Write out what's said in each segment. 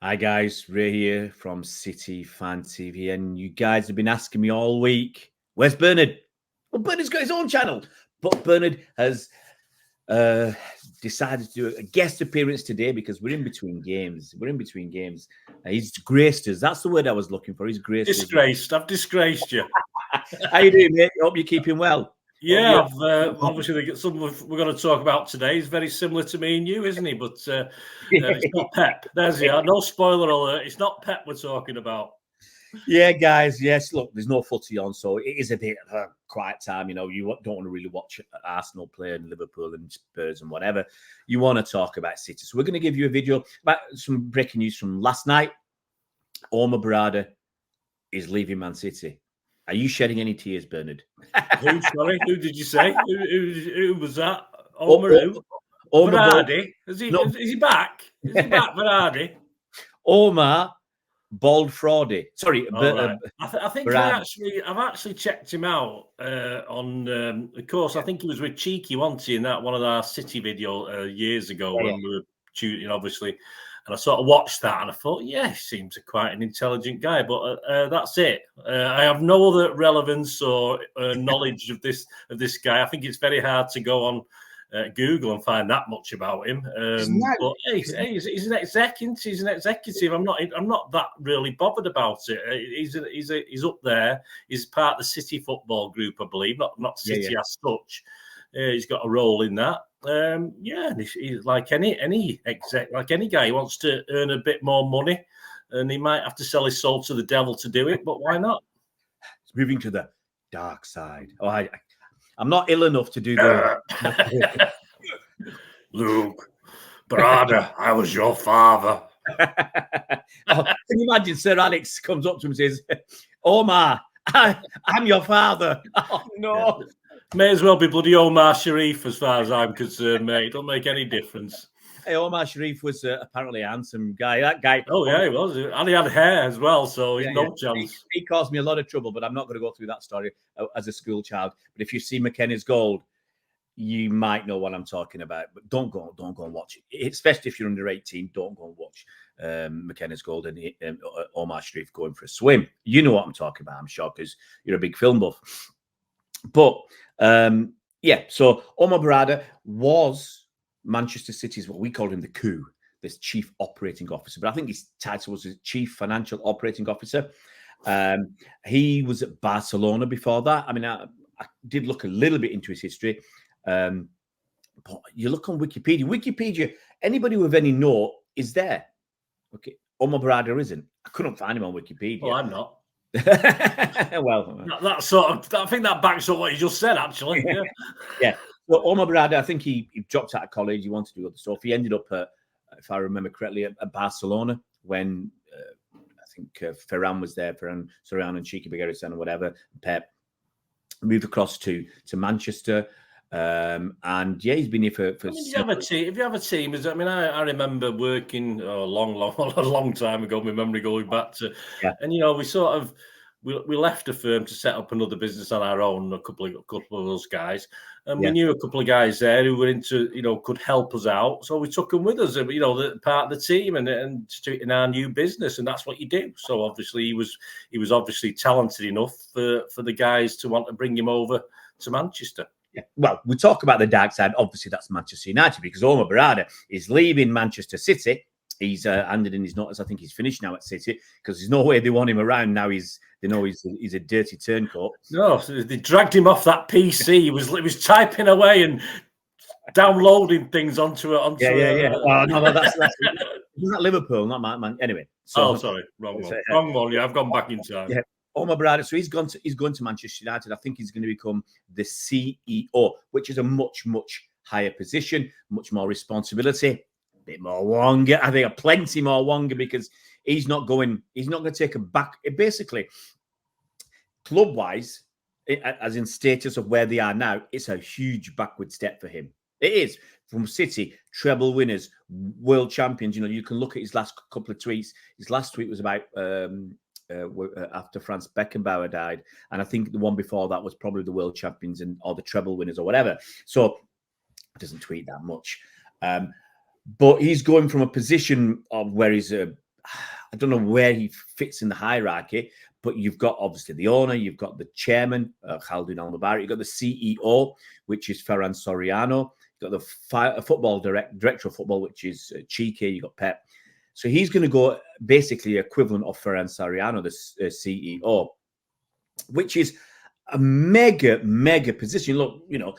Hi guys, Ray here from City Fan TV, and you guys have been asking me all week, where's Bernard? Well, Bernard's got his own channel, but Bernard has decided to do a guest appearance today because we're in between games. He's graced us. That's the word I was looking for. He's graced us. Disgraced. I've disgraced you. How you doing, mate? Hope you're keeping well. Yeah, obviously something we're going to talk about today is very similar to me and you, isn't he? But it's not Pep. There's the no spoiler alert. It's not Pep we're talking about. Yeah, guys. Yes, look, there's no footy on, so it is a bit of a quiet time. You know, you don't want to really watch Arsenal play and Liverpool and Spurs and whatever. You want to talk about City. So we're going to give you a video about some breaking news from last night. Omar Berrada is leaving Man City. Are you shedding any tears, Bernard? Who? Sorry, who did you say? Who was that? Omar who? Berrada? Is he back? Is he back, Berrada? Omar Bald Fraudy. Sorry, right. I think I've actually checked him out on. Of course, I think he was with Cheeky, wasn't he, in that one of our City video years ago when we were shooting, obviously. And I sort of watched that and I thought, yeah, he seems quite an intelligent guy. But that's it. I have no other relevance or knowledge of this guy. I think it's very hard to go on Google and find that much about him. But hey, he's an executive. He's an executive. I'm not that really bothered about it. He's up there. He's part of the City football group, I believe. Not City as such. He's got a role in that. He's like any exec, like any guy who wants to earn a bit more money, and he might have to sell his soul to the devil to do it. But why not? It's moving to the dark side. Oh, I'm not ill enough to do the Luke, Berrada, I was your father. Can you imagine Sir Alex comes up to him and says, Omar, I'm your father. Oh, no. May as well be bloody Omar Sharif as far as I'm concerned, mate. It don't make any difference. Hey, Omar Sharif was apparently a handsome guy. That guy. Oh, yeah, he was. And he had hair as well, so he's no chance. He caused me a lot of trouble, but I'm not going to go through that story as a school child. But if you see McKenna's Gold, you might know what I'm talking about. But don't go and watch it. Especially if you're under 18, don't go and watch McKenna's Gold and Omar Sharif going for a swim. You know what I'm talking about, I'm sure, because you're a big film buff. But so Omar Berrada was Manchester City's, what we called him, the coup, this chief operating officer. But I think his title was chief financial operating officer. He was at Barcelona before that. I mean, I did look a little bit into his history. But you look on Wikipedia, anybody with any note is there. Okay, Omar Berrada isn't. I couldn't find him on Wikipedia. Well, I'm not. Well, that sort of, I think that backs up what you just said, actually. Yeah. Well, Omar Berrada, I think he dropped out of college. He wanted to do other stuff. He ended up, if I remember correctly, at Barcelona when I think Ferran was there, Ferran and Chiqui Beguerissan or whatever. Pep moved across to Manchester. And yeah, he's been here for. If you have a team, I remember working a long time ago. My memory going back to, and we sort of we left a firm to set up another business on our own. A couple of those guys, and we knew a couple of guys there who were into could help us out. So we took them with us, the part of the team, and in our new business, and that's what you do. So obviously he was obviously talented enough for the guys to want to bring him over to Manchester. Yeah. Well, we talk about the dark side. Obviously, that's Manchester United because Omar Berrada is leaving Manchester City. He's handed in his notice. I think he's finished now at City because there's no way they want him around now. They know he's a dirty turncoat. No, they dragged him off that PC. He was typing away and downloading things onto it. Yeah. Oh no, that's Liverpool, not man. Anyway. Sorry, wrong one. Yeah, I've gone back in time. Yeah. Omar Berrada, so he's going to Manchester United. I think he's going to become the CEO, which is a much higher position, much more responsibility, a bit more Wonga. I think plenty more Wonga because he's not going to take a back. Basically, club wise, as in status of where they are now, it's a huge backward step for him. It is. From City, treble winners, world champions. You can look at his last couple of tweets. His last tweet was about after Franz Beckenbauer died, and I think the one before that was probably the world champions or the treble winners or whatever. So he doesn't tweet that much, but he's going from a position of where he's a I don't know where he fits in the hierarchy, but you've got obviously the owner, you've got the chairman, Khaldun Al-Mubarak, you've got the CEO, which is Ferran Soriano, you've got the football director of football, which is Cheeky, you've got Pep. So he's going to go basically equivalent of Ferran Soriano, the CEO, which is a mega position. Look, you know,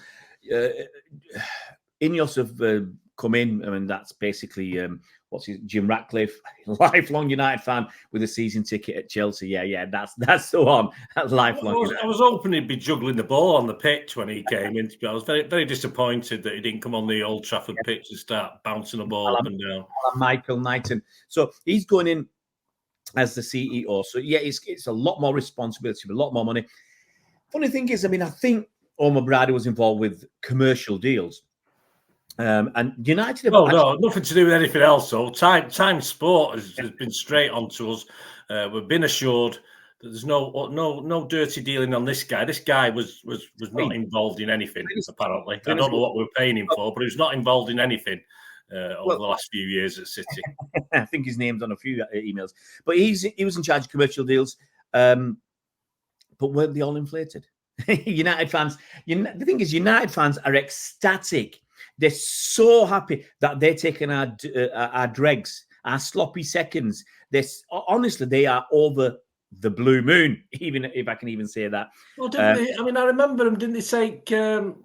Ineos have come in. I mean, that's basically Jim Ratcliffe, lifelong United fan with a season ticket at Chelsea. Yeah, that's the one. Lifelong. I was hoping he'd be juggling the ball on the pitch when he came in. I was very disappointed that he didn't come on the Old Trafford pitch and start bouncing the ball up and down. Michael Knighton. So he's going in as the CEO. So yeah, it's a lot more responsibility, a lot more money. Funny thing is, I mean, I think Omar Berrada was involved with commercial deals. And United... No, nothing to do with anything else. So Time Sport has been straight on to us. We've been assured that there's no dirty dealing on this guy. This guy was not involved in anything, apparently. I don't know what we're paying him for, but he was not involved in anything over the last few years at City. I think his name's on a few emails. But he was in charge of commercial deals. But weren't they all inflated? United fans... the thing is, United fans are ecstatic. They're so happy that they're taking our dregs, our sloppy seconds. Honestly, they are over the blue moon, even if I can even say that. Well, didn't they? I mean, I remember them. Didn't they take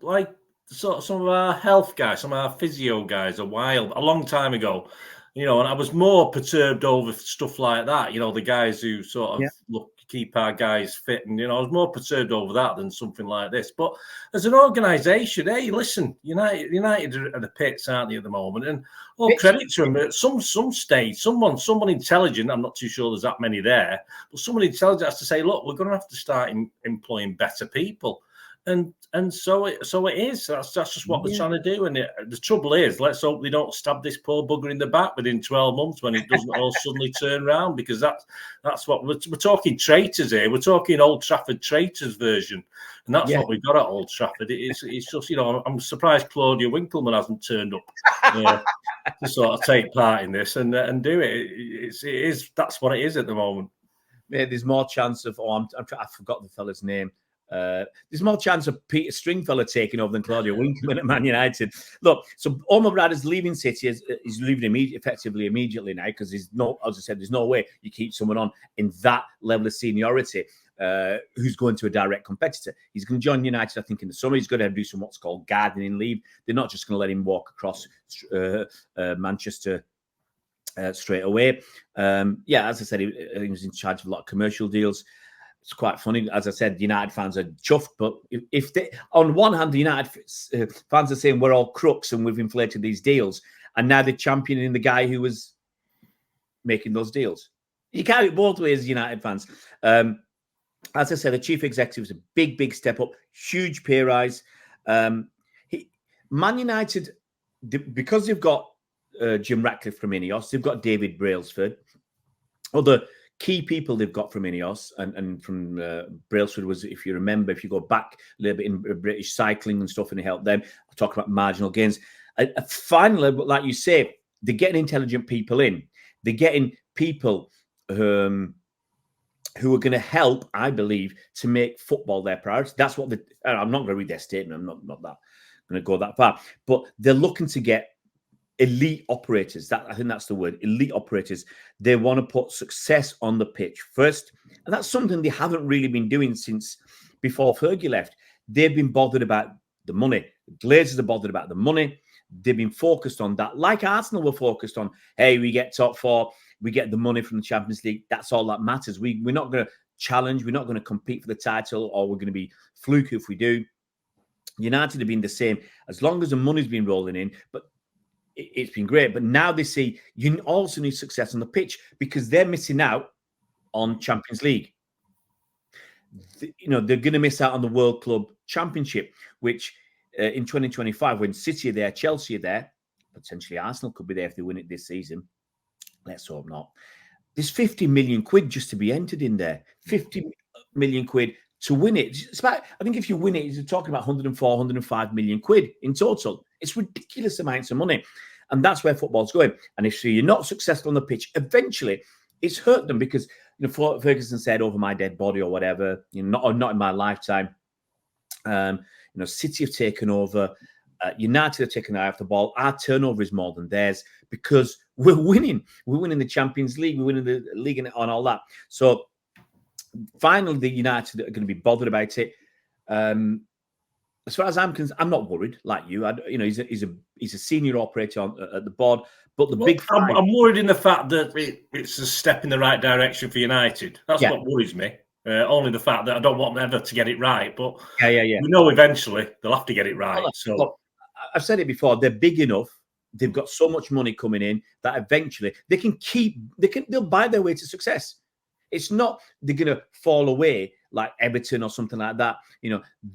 like some of our health guys, some of our physio guys a long time ago? You know, and I was more perturbed over stuff like that. You know, the guys who sort of keep our guys fit, and you know, I was more perturbed over that than something like this. But as an organisation, hey, listen, United are the pits, aren't they, at the moment? And all credit to them. At some stage, someone intelligent, I'm not too sure there's that many there, but someone intelligent has to say, look, we're going to have to start employing better people. And so it is. That's just what we're trying to do. And the trouble is, let's hope they don't stab this poor bugger in the back within 12 months when it doesn't all suddenly turn around, because that's what we're talking traitors here. We're talking Old Trafford traitors version, and that's what we've got at Old Trafford. It's just, you know, I'm surprised Claudia Winkleman hasn't turned up to sort of take part in this and do it. That's what it is at the moment. Yeah, there's more chance of I forgot the fella's name. There's more chance of Peter Stringfellow taking over than Claudia Winkleman at Man United. Look, so Omar Berrada's leaving City. He's leaving effectively immediately now, because as I said, there's no way you keep someone on in that level of seniority who's going to a direct competitor. He's going to join United, I think, in the summer. He's going to do some what's called gardening leave. They're not just going to let him walk across Manchester straight away. As I said, he was in charge of a lot of commercial deals. It's quite funny. As I said, United fans are chuffed, but if they, on one hand, the United fans are saying we're all crooks and we've inflated these deals, and now they're championing the guy who was making those deals. You can't have it both ways, United fans. As I said, the chief executive is a big step up, huge pay rise. Man United, because they've got Jim Ratcliffe from Ineos, they've got David Brailsford, other key people they've got from Ineos and from Brailsford was, if you remember, if you go back a little bit in British cycling and stuff, and he helped them. I talk about marginal gains. Finally, like you say, they're getting intelligent people in. They're getting people who are going to help, I believe, to make football their priority. That's what I'm not going to read their statement. I'm not that going to go that far, but they're looking to get elite operators. I think that's the word, elite operators. They want to put success on the pitch first, and that's something they haven't really been doing since before Fergie left. They've been bothered about the money. The Glazers are bothered about the money. They've been focused on that, like Arsenal were focused on. Hey, we get top four, we get the money from the Champions League. That's all that matters. We're not going to challenge. We're not going to compete for the title, or we're going to be fluke if we do. United have been the same as long as the money's been rolling in, but it's been great. But now they see you also need success on the pitch, because they're missing out on Champions League. They're going to miss out on the World Club Championship, which in 2025, when City are there, Chelsea are there, potentially Arsenal could be there if they win it this season. Let's hope not. There's 50 million quid just to be entered in there. 50 million quid to win it. It's about, I think if you win it, you're talking about 104, 105 million quid in total. It's ridiculous amounts of money. And that's where football's going. And if you're not successful on the pitch, eventually it's hurt them because, Ferguson said, over my dead body or whatever, not in my lifetime. City have taken over. United have taken the eye off the ball. Our turnover is more than theirs because we're winning. We're winning the Champions League. We're winning the league and all that. So finally, the United are going to be bothered about it. As far as I'm concerned, I'm not worried like you. He's a senior operator at the board. But I'm worried in the fact that it's a step in the right direction for United. That's what worries me. Only the fact that I don't want them ever to get it right. But we know eventually they'll have to get it right. So I've said it before. They're big enough. They've got so much money coming in that eventually they'll buy their way to success. It's not they're going to fall away like Everton or something like that.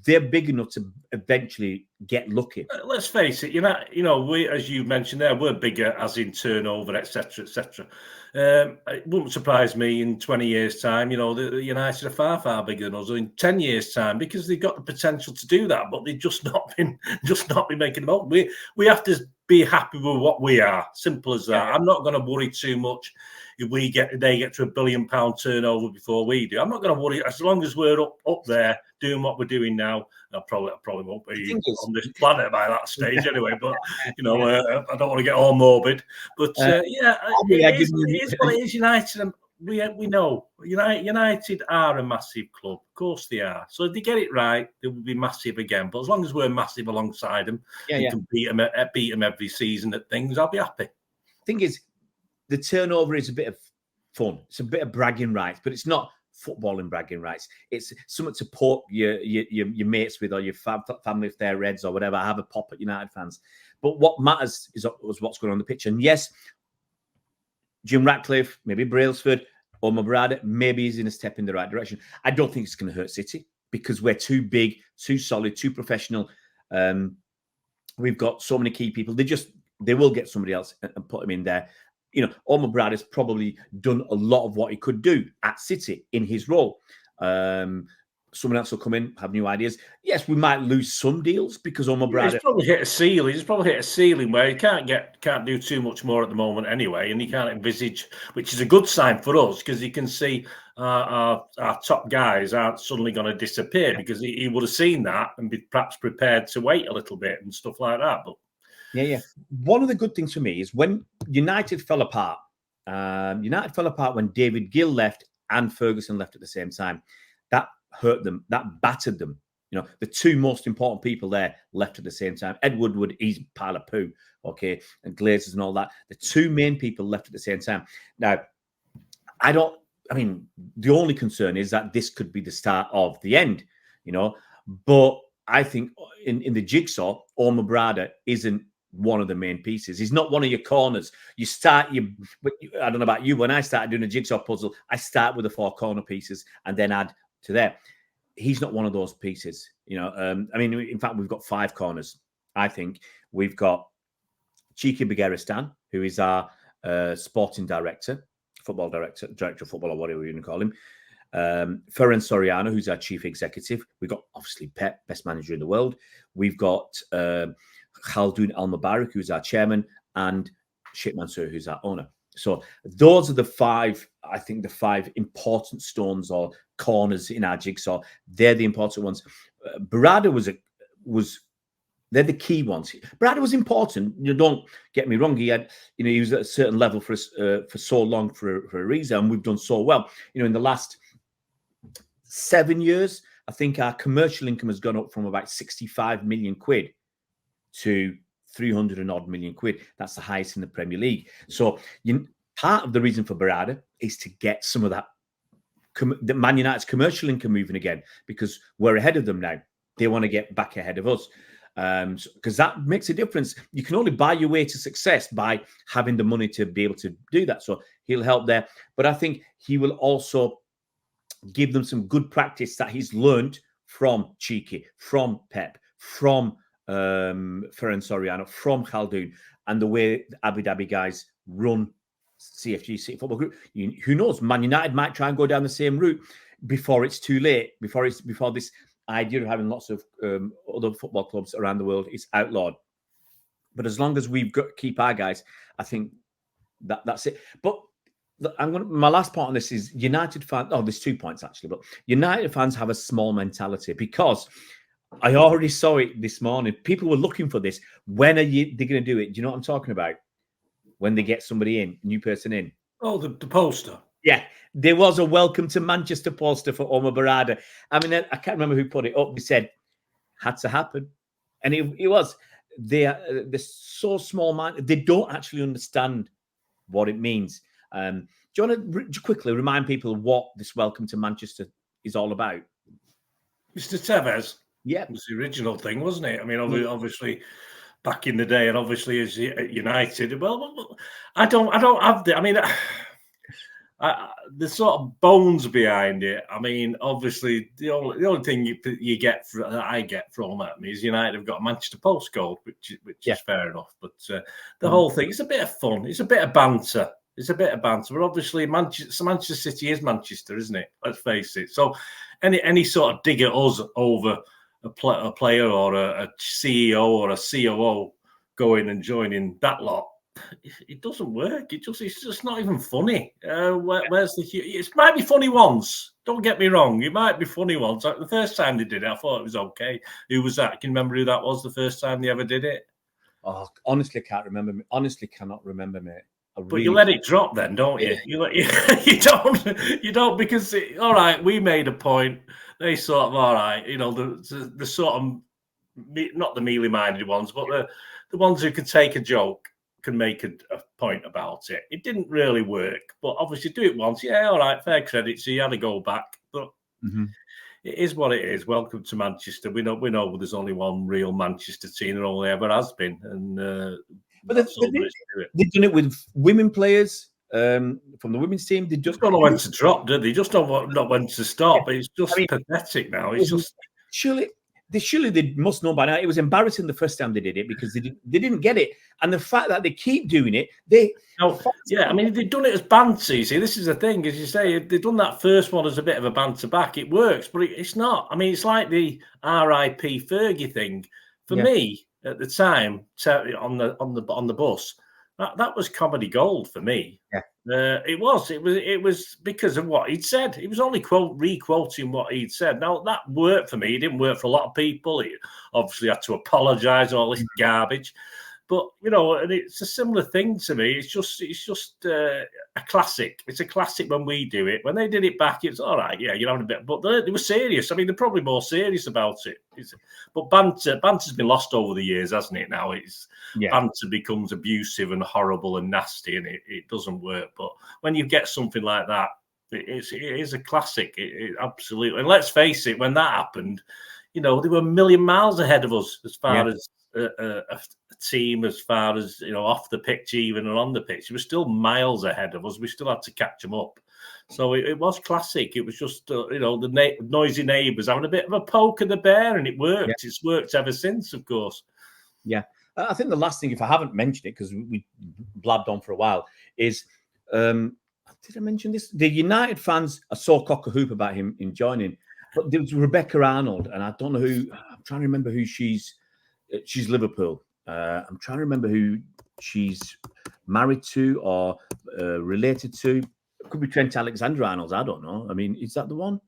They're big enough to eventually get lucky. Let's face it. We, as you mentioned there, we're bigger as in turnover, etc., etc. It wouldn't surprise me in 20 years' time. The United are far, far bigger than us. Or in 10 years' time, because they've got the potential to do that, but they've just not been making them up. We have to be happy with what we are. Simple as that. Yeah. I'm not going to worry too much if they get to £1 billion turnover before we do. I'm not going to worry as long as we're up there doing what we're doing now. I probably won't be on this planet by that stage anyway. But I don't want to get all morbid. But it is what it is. United, and we know United are a massive club. Of course they are. So if they get it right, they will be massive again. But as long as we're massive alongside them, can beat them every season at things, I'll be happy. Thing is, the turnover is a bit of fun. It's a bit of bragging rights, but it's not footballing bragging rights. It's something to poke your mates with or your family if they're Reds or whatever. I have a pop at United fans. But what matters is what's going on the pitch. And yes, Jim Ratcliffe, maybe Brailsford, Omar Berrada, maybe he's in a step in the right direction. I don't think it's going to hurt City because we're too big, too solid, too professional. We've got so many key people. They will get somebody else and put him in there. Omar Berrada has probably done a lot of what he could do at City in his role. Someone else will come in, have new ideas. Yes, we might lose some deals because Omar Berrada... He's probably hit a ceiling. He's probably hit a ceiling where he can't do too much more at the moment anyway, and he can't envisage, which is a good sign for us because you can see our top guys aren't suddenly going to disappear because he would have seen that and be perhaps prepared to wait a little bit and stuff like that. But yeah. One of the good things for me is when United fell apart. United fell apart when David Gill left and Ferguson left at the same time. That hurt them. That battered them. The two most important people there left at the same time. Ed Woodward, he's a pile of poo, okay, and Glazers and all that. The two main people left at the same time. Now, the only concern is that this could be the start of the end, But I think in the jigsaw, Omar Berrada isn't one of the main pieces. He's not one of your corners. I don't know about you, when I started doing a jigsaw puzzle, I start with the 4 corner pieces and then add to there. He's not one of those pieces. In fact, we've got 5 corners. I think we've got Cheeky Begaristan, who is our sporting director, director of football, or whatever you want to call him. Ferran Soriano, who's our chief executive. We've got obviously Pep, best manager in the world. We've got Khaldoun Al Mubarak, who's our chairman, and Sheikh Mansour, who's our owner. So those are the 5, I think, the 5 important stones or corners in our jigsaw. They're the important ones. Berrada they're the key ones. Berrada was important. Don't get me wrong. He had, he was at a certain level for so long for a reason, and we've done so well. In the last 7 years, I think our commercial income has gone up from about 65 million quid to 300 and odd million quid. That's the highest in the Premier League. So part of the reason for Berrada is to get some of that the Man United's commercial income moving again, because we're ahead of them now. They want to get back ahead of us, because that makes a difference. You can only buy your way to success by having the money to be able to do that. So he'll help there. But I think he will also give them some good practice that he's learned from Cheeky, from Pep, from Ferran Soriano, from Khaldoun, and the way the Abu Dhabi guys run CFG, City Football Group. Who knows? Man United might try and go down the same route before it's too late, before this idea of having lots of other football clubs around the world is outlawed. But as long as we've got keep our guys, I think that's it. But my last point on this is United fans. Oh, there's 2 points actually, but United fans have a small mentality because I already saw it this morning. People were looking for this. When are they're going to do it? Do you know what I'm talking about? When they get somebody in, new person in. Oh, the poster. Yeah, there was a welcome to Manchester poster for Omar Berrada. I mean, I can't remember who put it up. They said had to happen, and it was. They're so small-minded. They don't actually understand what it means. Do you want to quickly remind people what this welcome to Manchester is all about? Mr. Tevez. Yeah, it was the original thing, wasn't it? I mean, obviously. Back in the day, and obviously as United, well, I don't have the. I mean, the sort of bones behind it. I mean, obviously, the only thing you get that I get from it is United have got a Manchester postcode, which is fair enough. But the whole thing, it's a bit of fun. It's a bit of banter. But obviously, Manchester City is Manchester, isn't it? Let's face it. So, any sort of dig at us over a player or a CEO or a COO going and joining that lot, it doesn't work. It's just not even funny. Where's the? It might be funny once. Don't get me wrong. It might be funny once. Like the first time they did it, I thought it was okay. Who was that? Can you remember who that was? The first time they ever did it? Oh, honestly, can't remember. Honestly, cannot remember, mate. But you let it drop then, don't you? You don't because all right, we made a point. They sort of all right, the sort of not the mealy-minded ones, but the ones who can take a joke can make a point about it. It didn't really work, but obviously do it once. Yeah, all right, fair credit. So you had to go back, but it is what it is. Welcome to Manchester. We know there's only one real Manchester team. There only ever has been, and. But they've done it with women players from the women's team. They just don't know when to drop, do they? Just don't know when to stop. It's just pathetic now. It's just surely they must know by now. It was embarrassing the first time they did it because they didn't get it, and the fact that they keep doing it, I mean, they've done it as banter. You see, this is the thing, as you say, they've done that first one as a bit of a banter back. It works, but it's not. I mean, it's like the R.I.P. Fergie thing for me. At the time, on the bus, that was comedy gold for me. Yeah, it was because of what he'd said. He was only re-quoting what he'd said. Now that worked for me. It didn't work for a lot of people. He obviously had to apologise all this garbage. But and it's a similar thing to me. It's just a classic. It's a classic when we do it. When they did it back, it's all right. Yeah, you're having a bit, but they were serious. I mean, they're probably more serious about it. But banter's been lost over the years, hasn't it? Now banter becomes abusive and horrible and nasty, and it doesn't work. But when you get something like that, it is a classic. It absolutely. And let's face it, when that happened, they were a million miles ahead of us as far as a team, as far as off the pitch, even and on the pitch. It was still miles ahead of us. We still had to catch them up. So it was classic. It was just the noisy neighbours having a bit of a poke at the bear, and it worked. It's worked ever since, of course. Yeah, I think the last thing, if I haven't mentioned it because we blabbed on for a while, is did I mention this? The United fans are so cock-a-hoop about him in joining. But there was Rebecca Arnold, and I don't know who. I'm trying to remember who she's Liverpool. I'm trying to remember who she's married to or related to. It could be Trent Alexander-Arnold. I don't know. I mean, is that the one?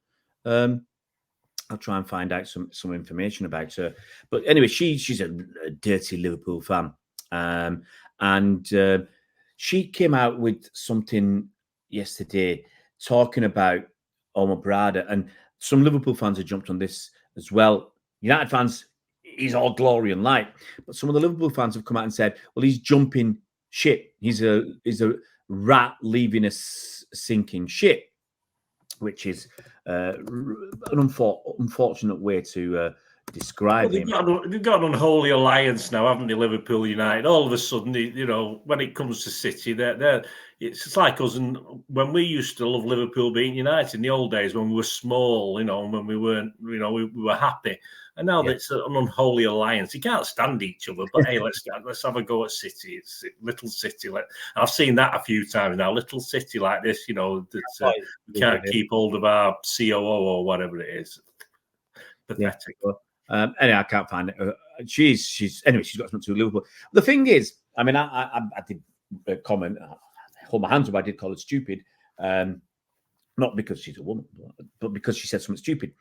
I'll try and find out some information about her. But anyway, she's a dirty Liverpool fan, and she came out with something yesterday talking about Omar Berrada, and some Liverpool fans have jumped on this as well. United fans, he's all glory and light, but some of the Liverpool fans have come out and said, "Well, he's jumping ship. He's a rat leaving a sinking ship," which is an unfortunate way to describe him. They've got an unholy alliance now, haven't they? Liverpool United. All of a sudden, when it comes to City, it's like us. And when we used to love Liverpool beating United in the old days, when we were small, and when we weren't, we were happy. And now it's an unholy alliance. You can't stand each other. But hey, let's have a go at City. It's little City. I've seen that a few times now. Little City like this, that we can't keep hold of our COO or whatever it is. Pathetic. Anyway, I can't find it. she's anyway. She's got something to do with Liverpool. The thing is, I mean, I did comment. Hold my hands up. I did call her stupid, not because she's a woman, but because she said something stupid.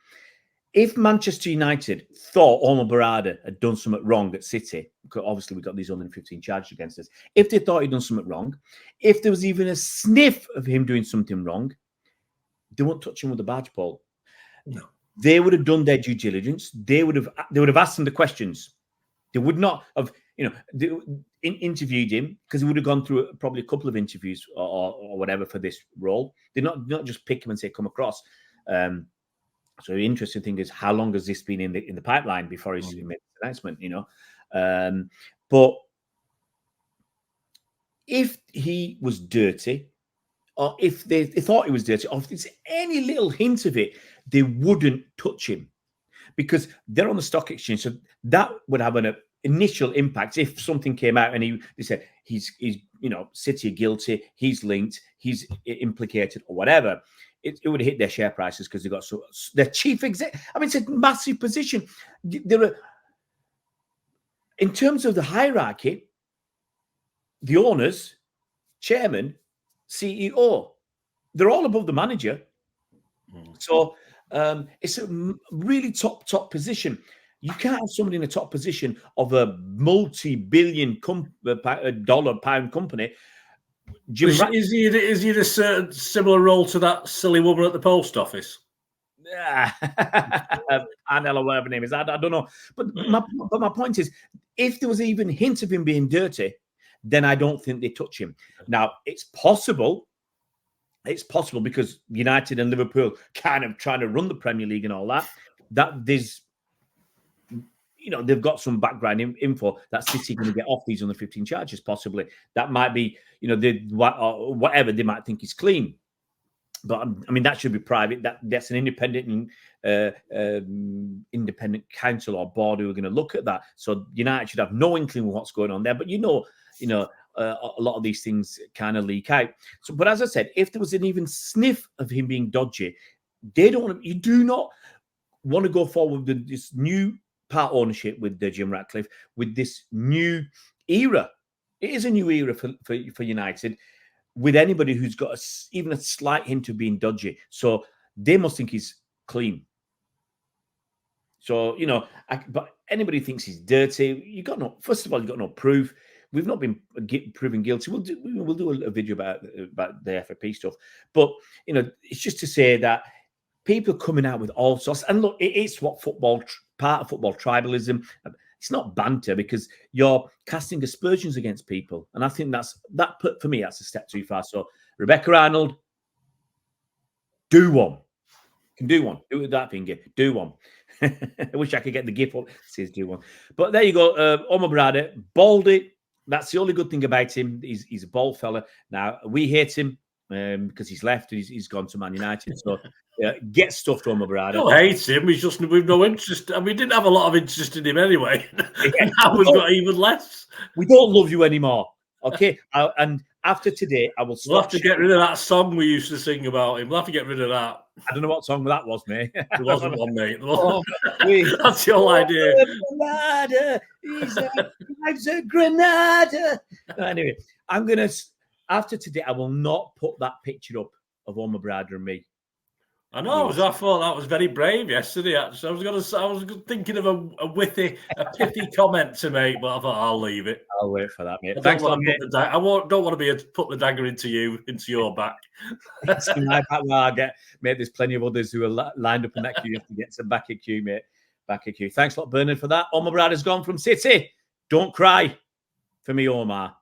If Manchester United thought Omar Berrada had done something wrong at City, because obviously we got these 115 charges against us, if they thought he'd done something wrong, if there was even a sniff of him doing something wrong, they won't touch him with a badge pole. No. They would have done their due diligence. They would have asked him the questions. They would not have, interviewed him, because he would have gone through probably a couple of interviews or whatever for this role. They're not just pick him and say come across. So the interesting thing is, how long has this been in the pipeline before he's made the announcement? But if he was dirty, or if they thought he was dirty, or if there's any little hint of it, they wouldn't touch him, because they're on the stock exchange. So that would have an initial impact if something came out and they said he's City are guilty, he's linked, he's implicated, or whatever. It would hit their share prices, because they've got their chief exec. I mean, it's a massive position. In terms of the hierarchy, the owners, chairman, CEO, they're all above the manager. So it's a really top position. You can't have somebody in a top position of a multi-billion pound company. Is he a certain similar role to that silly woman at the post office? Annelle, or whatever her name is. I don't know. But my point is, if there was even a hint of him being dirty, then I don't think they touch him. Now, it's possible. It's possible because United and Liverpool kind of trying to run the Premier League and all that. That there's, they've got some background info that City going to get off these under 15 charges. Possibly that might be, whatever they might think is clean. But I mean, that should be private. That's an independent council or board who are going to look at that. So United should have no inkling of what's going on there. But a lot of these things kind of leak out. So, but as I said, if there was an even sniff of him being dodgy, you do not want to go forward with this new part ownership with Jim Ratcliffe, with this new era. It is a new era for United, with anybody who's got even a slight hint of being dodgy. So they must think he's clean. So, but anybody thinks he's dirty, first of all, you've got no proof. We've not been proven guilty. We'll do a video about the FFP stuff. But, it's just to say that people coming out with all sorts. And look, it's what part of football tribalism. It's not banter, because you're casting aspersions against people. And I think for me, that's a step too far. So Rebecca Arnold, do one. Can do one. Do it with that finger. Do one. I wish I could get the gif up. It says do one. But there you go. Omar Berrada, baldy. That's the only good thing about him. He's a bold fella. Now, we hate him because he's left. He's gone to Man United. So get stuff to Omar Berrada. Don't hate him. We've no interest. And we didn't have a lot of interest in him anyway. Now we've got even less. We don't love you anymore. Okay? And after today, I will stop. We'll have to get rid of that song we used to sing about him. We'll have to get rid of that. I don't know what song that was, mate. There wasn't one, mate. That's the whole idea. Granada, he's a Granada. Anyway, after today, I will not put that picture up of Omar Berrada and me. I know. I thought that was very brave yesterday. Actually, I was thinking of a pithy comment to make, but I thought I'll leave it. I'll wait for that, mate. Thanks a lot, mate. I don't want to put the dagger into your back. It's in my back. Well, mate. There's plenty of others who are lined up in that queue. You have to get some back of queue, mate. Back of queue. Thanks a lot, Bernard, for that. Omar Berrada's gone from City. Don't cry for me, Omar.